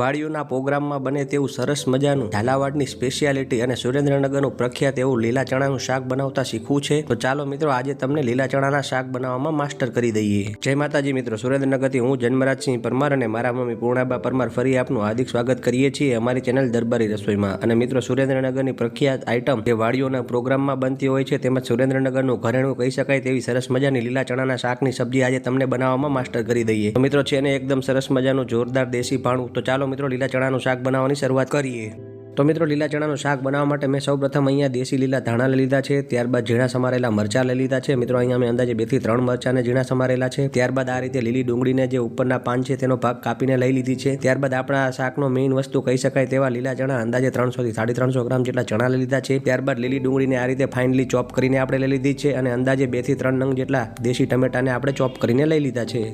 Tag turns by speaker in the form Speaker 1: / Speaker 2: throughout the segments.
Speaker 1: વાડીઓના પ્રોગ્રામમાં બને તેવું સરસ મજાનું ઝાલાવાડની સ્પેશિયાલિટી અને સુરેન્દ્રનગરનું પ્રખ્યાત એવું લીલા ચણાનું શાક બનાવતા શીખવું છે. તો ચાલો મિત્રો, આજે તમને લીલા ચણાના શાક બનાવવામાં માસ્ટર કરી દઈએ. જય માતાજી મિત્રો, સુરેન્દ્રનગરથી હું જન્મરાજસિંહ પરમાર અને મારા મમ્મી પૂર્ણાબા પરમાર ફરી આપનું હાર્દિક સ્વાગત કરીએ છીએ અમારી ચેનલ દરબારી રસોઈમાં. અને મિત્રો, સુરેન્દ્રનગરની પ્રખ્યાત આઈટમ જે વાડીઓના પ્રોગ્રામમાં બનતી હોય છે, તેમજ સુરેન્દ્રનગરનું ઘરેણું કહી શકાય તેવી સરસ મજાની લીલા ચણાના શાકની સબ્જી આજે તમને બનાવવામાં માસ્ટર કરી દઈએ. તો મિત્રો, છે ને એકદમ સરસ મજાનું જોરદાર દેશી ભાણું. તો ચાલો મિત્રો, લીલા ચણાનું શાક બનાવવાની શરૂઆત કરીએ. તો મિત્રો, લીલા ચણાનું શાક બનાવવા માટે મેં સૌપ્રથમ અહીંયા દેશી લીલા ધાણા લઈ લીધા છે. ત્યારબાદ ઝીણા સમારેલા મરચાં લઈ લીધા છે. મિત્રો, અહીંયા મેં અંદાજે 2 થી 3 મરચાંને ઝીણા સમારેલા છે. ત્યારબાદ આ રીતે લીલી ડુંગળીને જે ઉપરના પાન છે તેનો ભાગ કાપીને લઈ લીધી છે. ત્યારબાદ આપણા શાકનો મેઇન વસ્તુ કહી શકાય તેવા લીલા ચણા અંદાજે 300 થી 350 ગ્રામ જેટલા ચણા લઈ લીધા છે. ત્યારબાદ લીલી ડુંગળીને આ રીતે ફાઇનલી ચોપ કરીને આપણે લઈ લીધી છે અને અંદાજે 2 થી 3 નંગ જેટલા દેશી ટમેટાને આપણે ચોપ કરીને લઈ લીધા છે.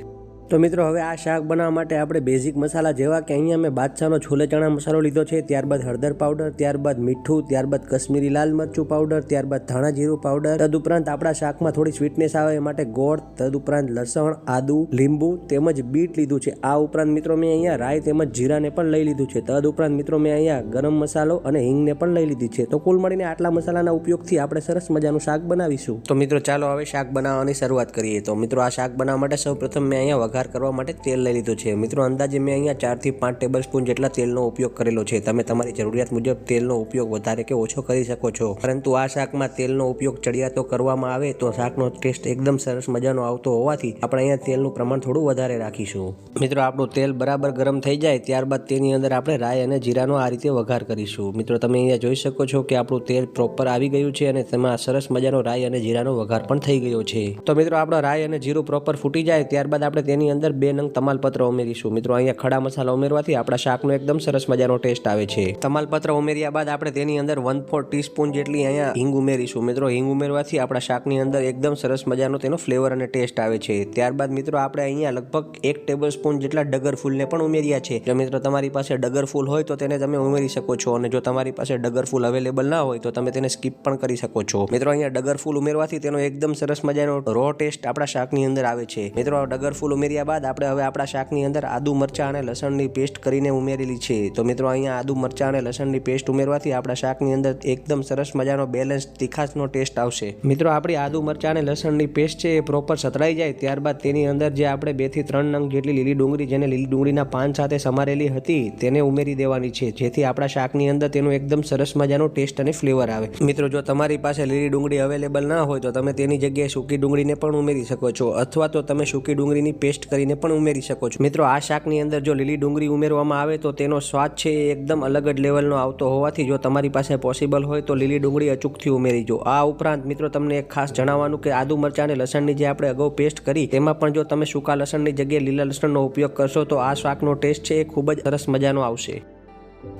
Speaker 1: તો મિત્રો, હવે આ શાક બનાવવા માટે આપણે બેઝિક મસાલા જેવા કે અહીંયા મેં બાદશાહનો છોલે ચણા મસાલો લીધો છે. ત્યારબાદ હળદર પાવડર, ત્યારબાદ મીઠું, ત્યારબાદ કશ્મીરી લાલ મરચું પાવડર, ત્યારબાદ ધાણા જીરું પાવડર. તદુપરાંત આપણા શાકમાં થોડી સ્વીટનેસ આવે એ માટે ગોળ, તદુપરાંત લસણ, આદુ, લીંબુ તેમજ બીટ લીધું છે. આ ઉપરાંત મિત્રો, મેં અહીંયા રાઈ તેમજ જીરાને પણ લઈ લીધું છે. તદુપરાંત મિત્રો, મેં અહીંયા ગરમ મસાલો અને હિંગને પણ લઈ લીધી છે. તો કુલ મળીને આટલા મસાલાના ઉપયોગથી આપણે સરસ મજાનું શાક બનાવીશું. તો મિત્રો, ચાલો હવે શાક બનાવવાની શરૂઆત કરીએ. તો મિત્રો, આ શાક બનાવવા માટે સૌપ્રથમ મેં અહીંયા વઘાર કરવા માટે તેલ લઈ લીધું છે. મિત્રો, અંદાજે મેં અહીંયા 4 થી 5 ટેબલ સ્પૂન જેટલા તેલનો ઉપયોગ કરેલો છે. તમે તમારી જરૂરિયાત મુજબ તેલનો ઉપયોગ વધારે કે ઓછો કરી શકો છો, પરંતુ આ શાકમાં તેલનો ઉપયોગ ચડિયાતો કરવામાં આવે તો શાકનો ટેસ્ટ એકદમ સરસ મજાનો આવતો હોવાથી આપણે અહીંયા તેલનું પ્રમાણ થોડું વધારે રાખીશું. મિત્રો, આપણું તેલ બરાબર ગરમ થઈ જાય ત્યારબાદ તેની અંદર આપણે રાઈ અને જીરાનો આ રીતે વઘાર કરીશું. મિત્રો, તમે અહીંયા જોઈ શકો છો કે આપણું તેલ પ્રોપર આવી ગયું છે અને તેમાં સરસ મજાનો રાઈ અને જીરાનો વઘાર પણ થઈ ગયો છે. તો મિત્રો, આપણો રાઈ અને જીરું પ્રોપર ફૂટી જાય ત્યારબાદ આપણે તેની અંદર 2 નંગ તમાલપત્ર ઉમેરીશું. મિત્રો, અહીંયા ખડા મસાલા ઉમેરવાથી આપણા શાકનો એકદમ સરસ મજાનો ટેસ્ટ આવે છે. તમાલપત્ર ઉમેર્યા બાદ આપણે તેની અંદર 1/4 ટીસ્પૂન જેટલી અહીંયા હિંગ ઉમેરીશું. મિત્રો, હિંગ ઉમેરવાથી આપણા શાકની અંદર એકદમ સરસ મજાનો તેનો ફ્લેવર અને ટેસ્ટ આવે છે. ત્યારબાદ મિત્રો, આપણે અહીંયા લગભગ 1 ટેબલ સ્પૂન જેટલા ડગર ફૂલને પણ ઉમેર્યા છે. જો મિત્રો તમારી પાસે ડગર ફૂલ હોય તો તેને તમે ઉમેરી શકો છો, અને જો તમારી પાસે ડગર ફૂલ અવેલેબલ ના હોય તો તમે તેને સ્કીપ પણ કરી શકો છો. મિત્રો, અહીંયા ડગર ફૂલ ઉમેરવાથી તેનો એકદમ સરસ મજાનો રો ટેસ્ટ આપણા શાકની અંદર આવે છે. મિત્રો, ડગર ફૂલ ઉમેર્યા બાદ આપણે હવે આપણા શાકની અંદર આદુ મરચાં અને લસણની પેસ્ટ કરીને ઉમેરેલી છે. તો મિત્રો, અહીંયા આદુ મરચાં અને લસણની પેસ્ટ ઉમેરવાથી આપણા શાકની અંદર એકદમ સરસ મજાનો બેલેન્સ તીખાશનો ટેસ્ટ આવશે. મિત્રો, આપણી આદુ મરચાં અને લસણની પેસ્ટ છે એ પ્રોપર સતળાઈ જાય ત્યારબાદ તેની અંદર જે આપણે 2 થી 3 નંગ જેટલી લીલી ડુંગળી, જેને લીલી ડુંગળીના પાન સાથે સમારેલી હતી, તેને ઉમેરી દેવાની છે, જેથી આપણા શાકની અંદર તેનું એકદમ સરસ મજાનો ટેસ્ટ અને ફ્લેવર આવે. મિત્રો, જો તમારી પાસે લીલી ડુંગળી અવેલેબલ ના હોય તો તમે તેની જગ્યાએ સૂકી ડુંગળીને પણ ઉમેરી શકો છો, અથવા તો તમે સૂકી ડુંગળીની પેસ્ટ કરીને પણ ઉમેરી શકો છો. મિત્રો, આ શાકની અંદર જો લીલી ડુંગળી ઉમેરવામાં આવે તો તેનો સ્વાદ છે એ એકદમ અલગ જ લેવલનો આવતો હોવાથી જો તમારી પાસે પોસિબલ હોય તો લીલી ડુંગળી અચૂકથી ઉમેરીજો. આ ઉપરાંત મિત્રો, તમને એક ખાસ જણાવવાનું કે આદુ મરચાં અને લસણની જે આપણે અગાઉ પેસ્ટ કરી તેમાં પણ જો તમે સૂકા લસણની જગ્યાએ લીલા લસણનો ઉપયોગ કરશો તો આ શાકનો ટેસ્ટ છે એ ખૂબ જ સરસ મજાનો આવશે.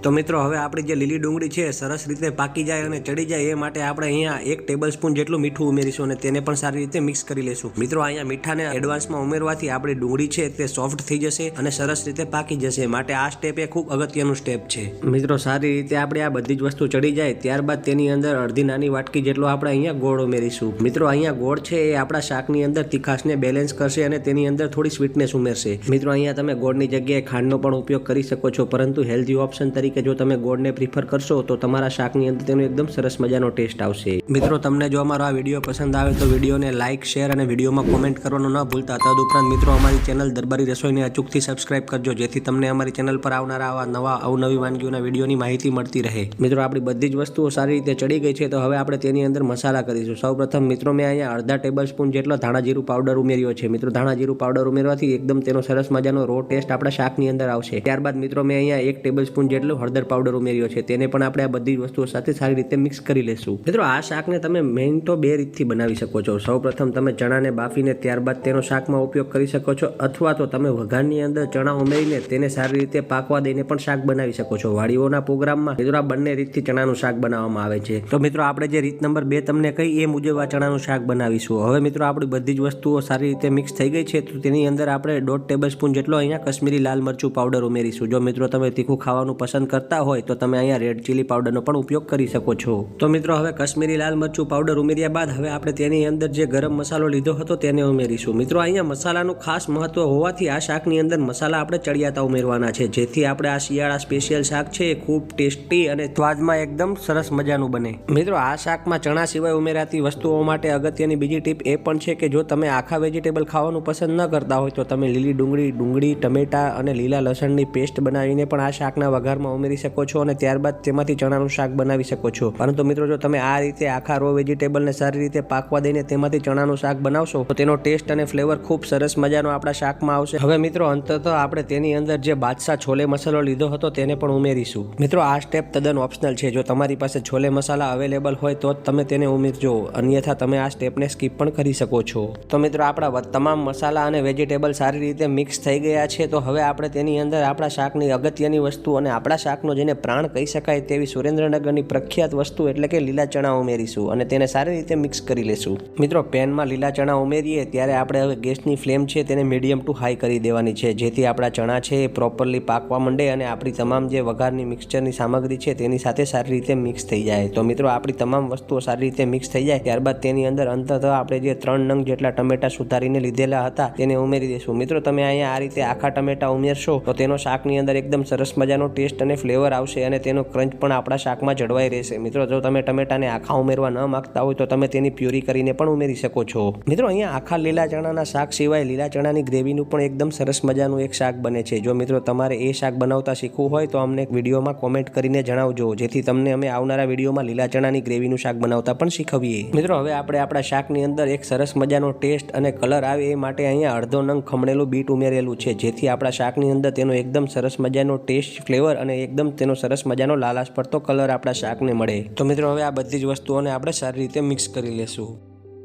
Speaker 1: તો મિત્રો, હવે આપણી જે લીલી ડુંગળી છે સરસ રીતે પાકી જાય અને ચડી જાય એ માટે આપણે અહીંયા 1 ટેબલ સ્પૂન જેટલું મીઠું ઉમેરીશું અને તેને પણ સારી રીતે મિક્સ કરી લેશું. મિત્રો, અહીંયા મીઠાને એડવાન્સમાં ઉમેરવાથી આપણી ડુંગળી છે તે સોફ્ટ થઈ જશે અને સરસ રીતે પાકી જશે, માટે આ સ્ટેપ એ ખૂબ અગત્યનું સ્ટેપ છે. મિત્રો, સારી રીતે આપણે આ બધી જ વસ્તુ ચડી જાય ત્યારબાદ તેની અંદર અડધી નાની વાટકી જેટલો આપણે અહીંયા ગોળ ઉમેરીશું. મિત્રો, અહીંયા ગોળ છે એ આપણા શાકની અંદર તીખાશને બેલેન્સ કરશે અને તેની અંદર થોડી સ્વીટનેસ ઉમેરશે. મિત્રો, અહીંયા તમે ગોળની જગ્યાએ ખાંડનો પણ ઉપયોગ કરી શકો છો, પરંતુ હેલ્ધી ઓપ્શન તરીકે જો તમે ગોળને પ્રિફર કરશો તો તમારા શાકની અંદર તેનો એકદમ સરસ મજાનો ટેસ્ટ આવશે. મિત્રો, તમને જો અમારો આ વિડીયો પસંદ આવે તો વિડીયોને લાઇક, શેર અને વિડીયોમાં કોમેન્ટ કરવાનું ન ભૂલતા. તદુપરાંત મિત્રો, અમારી ચેનલ દરબારી રસોઈને અચૂકથી સબસ્ક્રાઇબ કરજો, જેથી તમને અમારી ચેનલ પર આવનારા આવા નવા અવનવી વાનગીઓના વિડીયોની માહિતી મળતી રહે. મિત્રો, આપણી બધી જ વસ્તુઓ સારી રીતે ચડી ગઈ છે, તો હવે આપણે તેની અંદર મસાલા કરીશું. સૌપ્રથમ મિત્રો, મેં અહીંયા અડધા ટેબલ સ્પૂન જેટલો ધાણા જીરું પાવડર ઉમેર્યો છે. મિત્રો, ધાણા જીરું પાવડર ઉમેરવાથી એકદમ તેનો સરસ મજાનો રો ટેસ્ટ આપણા શાકની અંદર આવશે. ત્યારબાદ મિત્રો, મેં અહીંયા 1 ટેબલ સ્પૂન જેટલો હળદર પાવડર ઉમેર્યો છે, તેને પણ આપણે આ બધી વસ્તુઓ સાથે સારી રીતે મિક્સ કરી લેશું. મિત્રો, આ શાકને તમે મેઇન તો 2 રીતથી બનાવી શકો છો. સૌપ્રથમ તમે ચણાને બાફીને ત્યારબાદ તેનો શાકમાં ઉપયોગ કરી શકો છો, અથવા તો તમે વઘારની અંદર ચણા ઉમેરીને તેને સારી રીતે પાકવા દઈને પણ શાક બનાવી શકો છો. વાડીઓના પ્રોગ્રામમાં મિત્રો, આ બંને રીતથી ચણાનું શાક બનાવવામાં આવે છે. તો મિત્રો, આપણે જે રીત નંબર 2 તમને કહી એ મુજબ આ ચણાનું શાક બનાવીશું. હવે મિત્રો, આપણી બધી જ વસ્તુઓ સારી રીતે મિક્સ થઈ ગઈ છે, તો તેની અંદર આપણે 1.5 ટેબલ સ્પૂન જેટલો અહીંયા કશ્મીરી લાલ મરચું પાવડર ઉમેરીશું. જો મિત્રો તમે તીખું ખાવાનું પસંદ પસંદ કરતા હોય તો તમે અહીંયા રેડ ચીલી પાવડરનો પણ ઉપયોગ કરી શકો છો. તો મિત્રો હવે કશ્મીરી લાલ મરચું પાવડર ઉમેર્યા બાદ હવે આપણે તેની અંદર જે ગરમ મસાલો લીધો હતો તેને ઉમેરીશું. મિત્રો અહીંયા મસાલાનું ખાસ મહત્વ હોવાથી આ શાકની અંદર મસાલા આપણે ચડિયાતા ઉમેરવાના છે, જેથી આપણે આ શિયાળા સ્પેશિયલ શાક છે એ ખૂબ ટેસ્ટી અને સ્વાદમાં એકદમ સરસ મજાનું બને. મિત્રો આ શાકમાં ચણા સિવાય ઉમેરાતી વસ્તુઓ માટે અગત્યની બીજી ટીપ એ પણ છે કે જો તમે આખા વેજીટેબલ ખાવાનું પસંદ ન કરતા હોય તો તમે લીલી ડુંગળી, ટમેટા અને લીલા લસણની પેસ્ટ બનાવીને પણ આ શાકના વઘારમાં ઉમેરી શકો છો અને ત્યારબાદ તેમાંથી ચણાનું શાક બનાવી શકો છો. પરંતુ મિત્રો જો તમે આ રીતે આખા રો વેજીટેબલને સારી રીતે પાકવા દઈને તેમાંથી ચણાનું શાક બનાવશો તો તેનો ટેસ્ટ અને ફ્લેવર ખૂબ સરસ મજાનો આપણા શાકમાં આવશે. હવે મિત્રો અંતતઃ આપણે તેની અંદર જે બાદશાહ છોલે મસાલો લીધો હતો તેને પણ ઉમેરીશું. મિત્રો આ સ્ટેપ તદ્દન ઓપ્શનલ છે. જો તમારી પાસે છોલે મસાલા અવેલેબલ હોય તો જ તમે તેને ઉમેરજો, અન્યથા તમે આ સ્ટેપને સ્કીપ પણ કરી શકો છો. તો મિત્રો આપણા તમામ મસાલા અને વેજીટેબલ સારી રીતે મિક્સ થઈ ગયા છે. તો હવે આપણે તેની અંદર આપણા શાકની અગત્યની વસ્તુ અને આપણા શાકનો જેને પ્રાણ કહી શકાય તેવી સુરેન્દ્રનગરની પ્રખ્યાત વસ્તુ એટલે કે લીલા ચણા ઉમેરીશું અને તેને સારી રીતે મિક્સ કરી લેશું. મિત્રો પેનમાં લીલા ચણા ઉમેરીએ ત્યારે આપણે હવે ગેસની ફ્લેમ છે તેને મીડિયમ ટુ હાઈ કરી દેવાની છે, જેથી આપણા ચણા છે એ પ્રોપરલી પાકવા માંડે અને આપણી તમામ જે વઘારની મિક્સચરની સામગ્રી છે તેની સાથે સારી રીતે મિક્સ થઈ જાય. તો મિત્રો આપણી તમામ વસ્તુઓ સારી રીતે મિક્સ થઈ જાય ત્યારબાદ તેની અંદર અંતતઃ આપણે જે 3 નંગ જેટલા ટમેટા સુધારીને લીધેલા હતા તેને ઉમેરી દઈશું. મિત્રો તમે અહીંયા આ રીતે આખા ટમેટા ઉમેરશો તો તેનો શાકની અંદર એકદમ સરસ મજાનો ટેસ્ટ અને ફ્લેવર આવશે અને તેનો ક્રંચ પણ આપણા શાકમાં જળવાઈ રહેશે. મિત્રો જો તમે ટમેટાને આખા ઉમેરવા ન માંગતા હોય તો તમે તેની પ્યુરી કરીને પણ ઉમેરી શકો છો. મિત્રો અહીંયા આખા લીલા ચણાના શાક સિવાય લીલા ચણાની ગ્રેવીનું પણ એકદમ સરસ મજાનું એક શાક બને છે. જો મિત્રો તમારે એ શાક બનાવતા શીખવું હોય તો અમને વિડીયોમાં કોમેન્ટ કરીને જણાવજો, જેથી તમને અમે આવનારા વિડીયોમાં લીલા ચણાની ગ્રેવીનું શાક બનાવતા પણ શીખવીએ. મિત્રો હવે આપણે આપણા શાકની અંદર એક સરસ મજાનો ટેસ્ટ અને કલર આવે એ માટે અહીંયા અડધો નંગ ખમણેલું બીટ ઉમેરેલું છે, જેથી આપણા શાકની અંદર તેનો એકદમ સરસ મજાનો ટેસ્ટ, ફ્લેવર અને એકદમ તેનો સરસ મજાનો લાલાશ પડતો કલર આપણા શાકને મળે. તો મિત્રો હવે આ બધી જ વસ્તુઓને આપણે સારી રીતે મિક્સ કરી લેશું.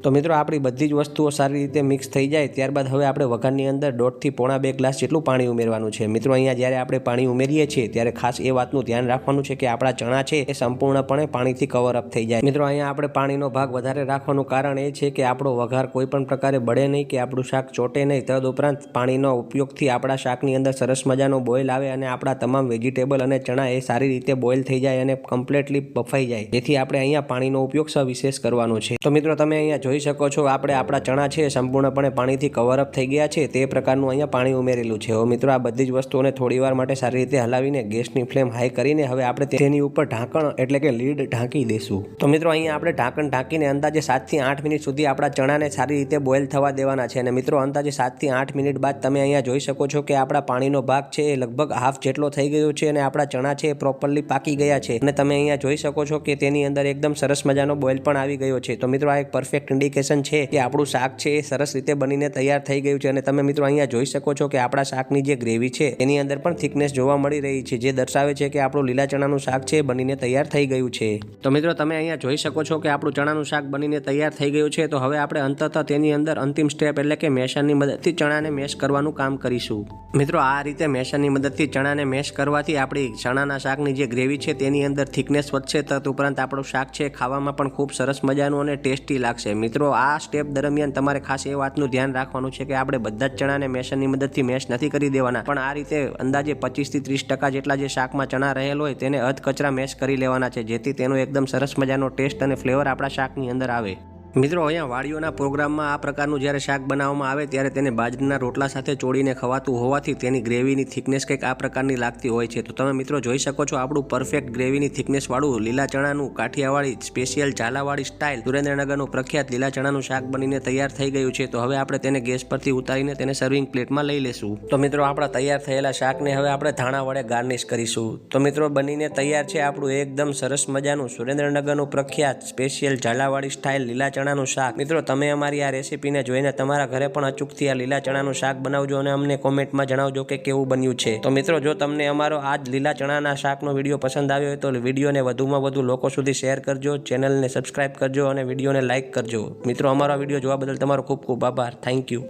Speaker 1: તો મિત્રો આપણી બધી જ વસ્તુઓ સારી રીતે મિક્સ થઈ જાય ત્યારબાદ હવે આપણે વઘારની અંદર 1.5 થી પોણા 2 ગ્લાસ જેટલું પાણી ઉમેરવાનું છે. મિત્રો અહીંયા જ્યારે આપણે પાણી ઉમેરીએ છીએ ત્યારે ખાસ એ વાતનું ધ્યાન રાખવાનું છે કે આપણા ચણા છે એ સંપૂર્ણપણે પાણીથી કવર અપ થઈ જાય. મિત્રો અહીંયા આપણે પાણીનો ભાગ વધારે રાખવાનું કારણ એ છે કે આપણો વઘાર કોઈ પણ પ્રકારે બળે નહીં કે આપણું શાક ચોટે નહીં. તદ ઉપરાંત પાણીનો ઉપયોગથી આપણા શાકની અંદર સરસ મજાનો બોઇલ આવે અને આપણા તમામ વેજીટેબલ અને ચણા એ સારી રીતે બોઇલ થઈ જાય અને કમ્પ્લીટલી બફાઈ જાય, જેથી આપણે અહીંયા પાણીનો ઉપયોગ સવિશેષ કરવાનો છે. તો મિત્રો તમે અહીંયા જોઈ શકો છો આપણે આપણા ચણા છે સંપૂર્ણપણે પાણીથી કવર અપ થઈ ગયા છે તે પ્રકારનું અહીંયા પાણી ઉમેરેલું છે. હવે મિત્રો આ બધી જ વસ્તુઓને થોડીવાર માટે સારી રીતે હલાવીને ગેસની ફ્લેમ હાઈ કરીને હવે આપણે તેની ઉપર ઢાંકણ એટલે કે લીડ ઢાંકી દઈશું. તો મિત્રો અહીંયા આપણે ઢાંકણ ઢાંકીને અંદાજે 7 થી 8 મિનિટ સુધી આપણા ચણાને સારી રીતે બોઇલ થવા દેવાના છે. અને મિત્રો અંદાજે 7 થી 8 મિનિટ બાદ તમે અહીંયા જોઈ શકો છો કે આપણા પાણીનો ભાગ છે એ લગભગ હાફ જેટલો થઈ ગયો છે અને આપણા ચણા છે એ પ્રોપરલી પાકી ગયા છે અને તમે અહીંયા જોઈ શકો છો કે તેની અંદર એકદમ સરસ મજાનો બોઇલ પણ આવી ગયો છે. તો મિત્રો આ એક પરફેક્ટ ઇન્ડિકેશન છે કે આપણું શાક છે એ સરસ રીતે બનીને તૈયાર થઈ ગયું છે. અને તમે મિત્રો અહીંયા જોઈ શકો છો કે આપણા શાકની જે ગ્રેવી છે એની અંદર પણ થિકનેસ જોવા મળી રહી છે, જે દર્શાવે છે કે આપણું લીલા ચણાનું શાક છે બનીને તૈયાર થઈ ગયું છે. તો મિત્રો તમે અહીંયા જોઈ શકો છો કે આપણું ચણાનું શાક બનીને તૈયાર થઈ ગયું છે. તો હવે આપણે અંતતઃ તેની અંદર અંતિમ સ્ટેપ એટલે કે મેશરની મદદથી ચણાને મેશ કરવાનું કામ કરીશું. મિત્રો આ રીતે મેશરની મદદથી ચણાને મેશ કરવાથી આપણી ચણાના શાકની જે ગ્રેવી છે તેની અંદર થિકનેસ વધશે. તદ ઉપરાંત આપણું શાક છે ખાવામાં પણ ખૂબ સરસ મજાનું અને ટેસ્ટી લાગશે. મિત્રો આ સ્ટેપ દરમિયાન તમારે ખાસ એ વાતનું ધ્યાન રાખવાનું છે કે આપણે બધા જ ચણાને મેશરની મદદથી મેશ નથી કરી દેવાના, પણ આ રીતે અંદાજે 25 થી 30% જેટલા જે શાકમાં ચણા રહેલ હોય તેને અધકચરા મેશ કરી લેવાના છે, જેથી તેનો એકદમ સરસ મજાનો ટેસ્ટ અને ફ્લેવર આપણા શાકની અંદર આવે. મિત્રો અહીંયા વાડીઓના પ્રોગ્રામમાં આ પ્રકારનું જ્યારે શાક બનાવવામાં આવે ત્યારે તેને બાજરીના રોટલા સાથે ચોળીને ખવાતું હોવાથી તેની ગ્રેવીની થિકનેસ કંઈક આ પ્રકારની લાગતી હોય છે. તો તમે મિત્રો જોઈ શકો છો આપણું પરફેક્ટ ગ્રેવીની થિકનેસવાળું લીલા ચણાનું કાઠિયાવાડી સ્પેશિયલ ઝાલાવાડી સ્ટાઇલ સુરેન્દ્રનગરનું પ્રખ્યાત લીલા ચણાનું શાક બનીને તૈયાર થઈ ગયું છે. તો હવે આપણે તેને ગેસ પરથી ઉતારીને તેને સર્વિંગ પ્લેટમાં લઈ લેશું. તો મિત્રો આપણા તૈયાર થયેલા શાકને હવે આપણે ધાણા વડે ગાર્નિશ કરીશું. તો મિત્રો બનીને તૈયાર છે આપણું એકદમ સરસ મજાનું સુરેન્દ્રનગરનું પ્રખ્યાત સ્પેશિયલ ઝાલાવાડી સ્ટાઇલ લીલા ચણાનું શાક. મિત્રો તમે અમારી આ રેસીપીને જોઈને તમારા ઘરે પણ અચૂકથી આ લીલા ચણાનું શાક બનાવજો અને અમને કોમેન્ટમાં જણાવજો કે કેવું બન્યું છે. તો મિત્રો જો તમને અમારો આ જ લીલા ચણાના શાકનો વિડીયો પસંદ આવ્યો હોય તો વિડીયોને વધુમાં વધુ લોકો સુધી શેર કરજો, ચેનલને સબસ્ક્રાઇબ કરજો અને વિડીયોને લાઇક કરજો. મિત્રો અમારો આ વિડીયો જોવા બદલ તમારો ખૂબ ખૂબ આભાર. Thank you.